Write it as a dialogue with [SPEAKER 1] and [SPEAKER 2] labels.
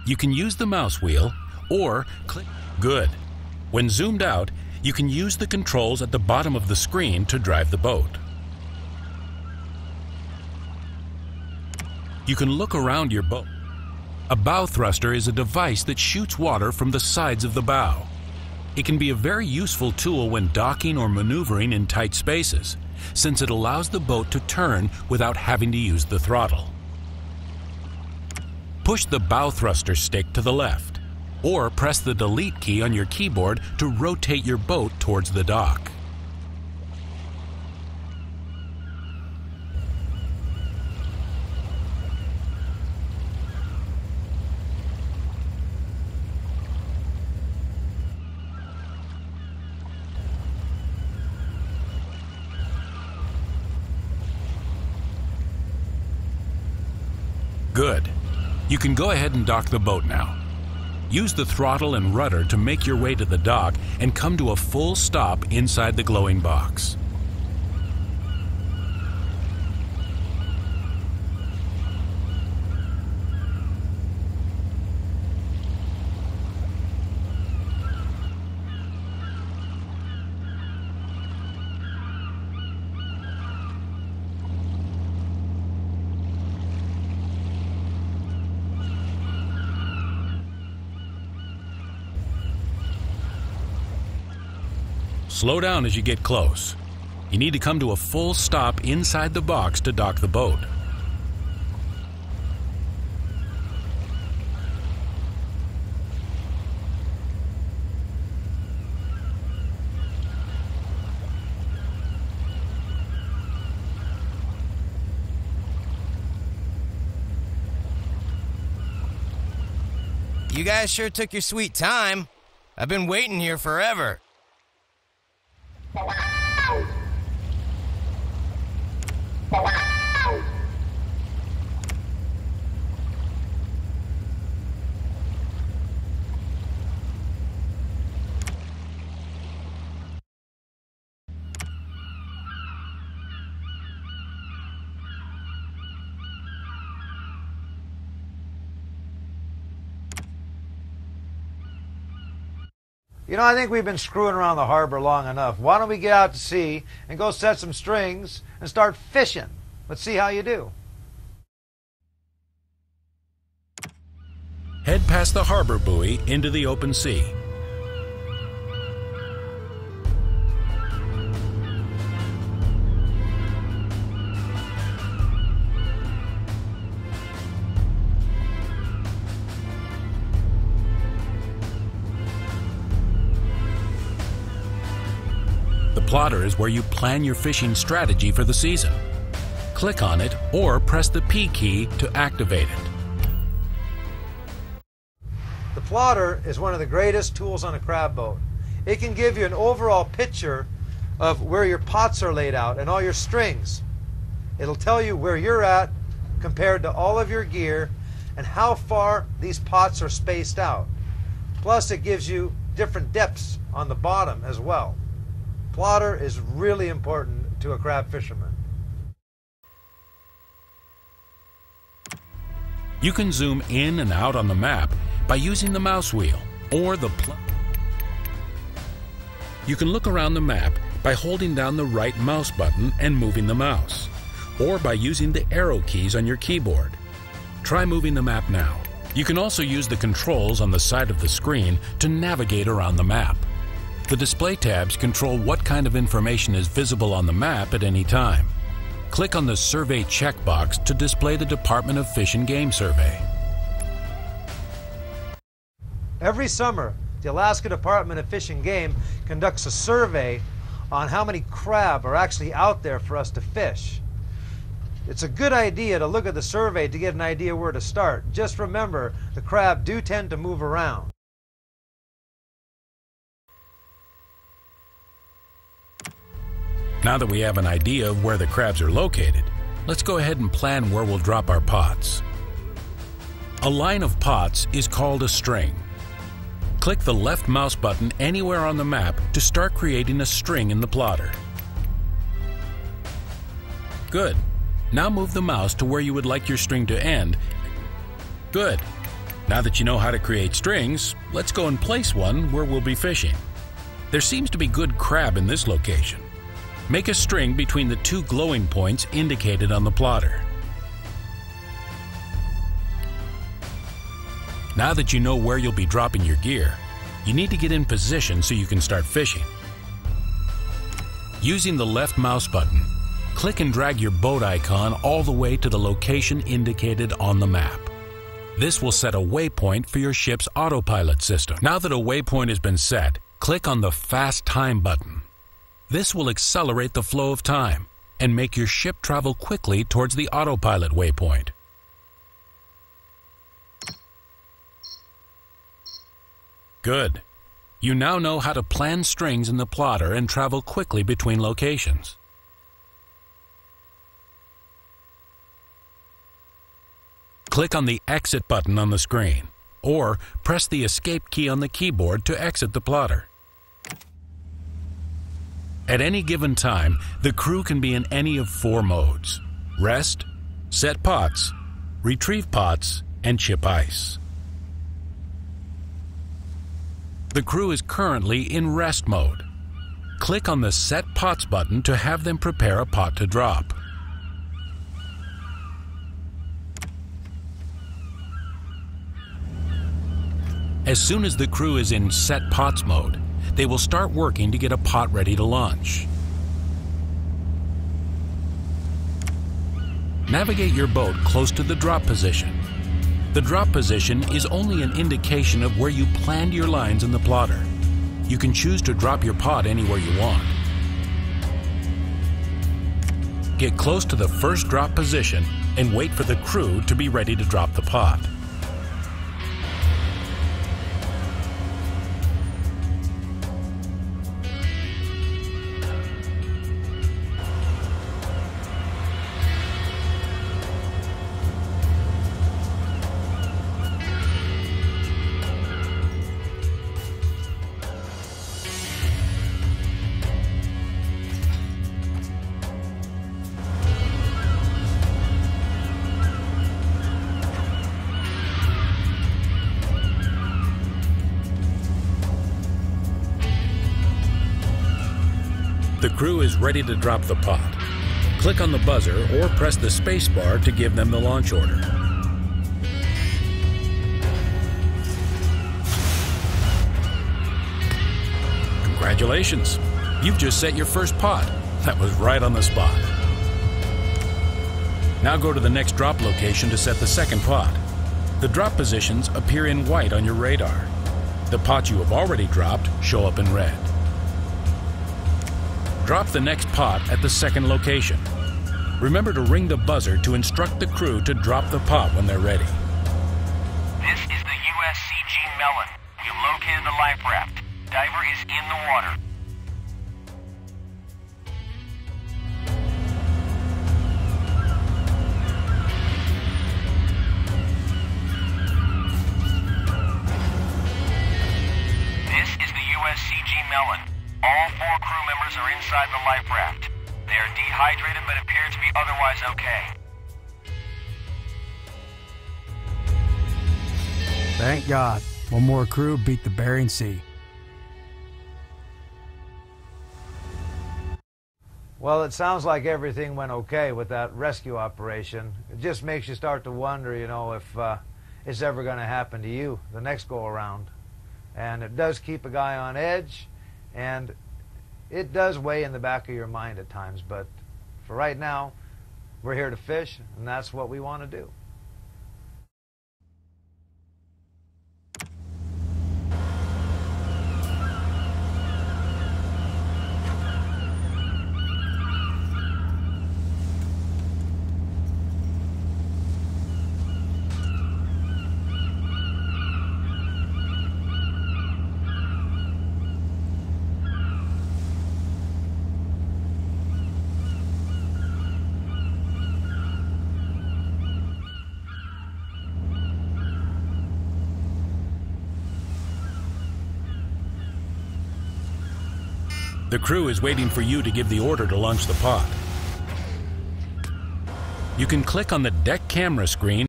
[SPEAKER 1] You can use the mouse wheel or click. Good. When zoomed out, you can use the controls at the bottom of the screen to drive the boat. You can look around your boat. A bow thruster is a device that shoots water from the sides of the bow. It can be a very useful tool when docking or maneuvering in tight spaces, since it allows the boat to turn without having to use the throttle. Push the bow thruster stick to the left, or press the delete key on your keyboard to rotate your boat towards the dock. Good. You can go ahead and dock the boat now. Use the throttle and rudder to make your way to the dock and come to a full stop inside the glowing box. Slow down as you get close. You need to come to a full stop inside the box to dock the boat.
[SPEAKER 2] You guys sure took your sweet time. I've been waiting here forever.
[SPEAKER 3] You know, I think we've been screwing around the harbor long enough. Why don't we get out to sea and go set some strings and start fishing? Let's see how you do.
[SPEAKER 1] Head past the harbor buoy into the open sea. The plotter is where you plan your fishing strategy for the season. Click on it or press the P key to activate it.
[SPEAKER 3] The plotter is one of the greatest tools on a crab boat. It can give you an overall picture of where your pots are laid out and all your strings. It'll tell you where you're at compared to all of your gear and how far these pots are spaced out. Plus, it gives you different depths on the bottom as well. Plotter is really important to a crab fisherman.
[SPEAKER 1] You can zoom in and out on the map by using the mouse wheel or the You can look around the map by holding down the right mouse button and moving the mouse, or by using the arrow keys on your keyboard. Try moving the map now. You can also use the controls on the side of the screen to navigate around the map. The display tabs control what kind of information is visible on the map at any time. Click on the Survey checkbox to display the Department of Fish and Game survey.
[SPEAKER 3] Every summer, the Alaska Department of Fish and Game conducts a survey on how many crab are actually out there for us to fish. It's a good idea to look at the survey to get an idea where to start. Just remember, the crab do tend to move around.
[SPEAKER 1] Now that we have an idea of where the crabs are located, let's go ahead and plan where we'll drop our pots. A line of pots is called a string. Click the left mouse button anywhere on the map to start creating a string in the plotter. Good. Now move the mouse to where you would like your string to end. Good. Now that you know how to create strings, let's go and place one where we'll be fishing. There seems to be good crab in this location. Make a string between the two glowing points indicated on the plotter. Now that you know where you'll be dropping your gear, you need to get in position so you can start fishing. Using the left mouse button, click and drag your boat icon all the way to the location indicated on the map. This will set a waypoint for your ship's autopilot system. Now that a waypoint has been set, click on the Fast Time button. This will accelerate the flow of time and make your ship travel quickly towards the autopilot waypoint. Good. You now know how to plan strings in the plotter and travel quickly between locations. Click on the Exit button on the screen, or press the Escape key on the keyboard to exit the plotter. At any given time, the crew can be in any of 4 modes: rest, set pots, retrieve pots, and chip ice. The crew is currently in rest mode. Click on the Set Pots button to have them prepare a pot to drop. As soon as the crew is in Set Pots mode, they will start working to get a pot ready to launch. Navigate your boat close to the drop position. The drop position is only an indication of where you planned your lines in the plotter. You can choose to drop your pot anywhere you want. Get close to the first drop position and wait for the crew to be ready to drop the pot. The crew is ready to drop the pot. Click on the buzzer or press the space bar to give them the launch order. Congratulations! You've just set your first pot. That was right on the spot. Now go to the next drop location to set the second pot. The drop positions appear in white on your radar. The pots you have already dropped show up in red. Drop the next pot at the second location. Remember to ring the buzzer to instruct the crew to drop the pot when they're ready.
[SPEAKER 4] This is the USCG Mellon. We have located the life raft. Diver is in the water. This is the USCG Mellon. All 4 crew members are inside the life raft. They are dehydrated but appear to be otherwise okay.
[SPEAKER 5] Thank God. One more crew beat the Bering Sea.
[SPEAKER 3] Well, it sounds like everything went okay with that rescue operation. It just makes you start to wonder, you know, if it's ever going to happen to you the next go around. And it does keep a guy on edge, and it does weigh in the back of your mind at times. But for right now, we're here to fish, and that's what we want to do.
[SPEAKER 1] The crew is waiting for you to give the order to launch the pot. You can click on the deck camera screen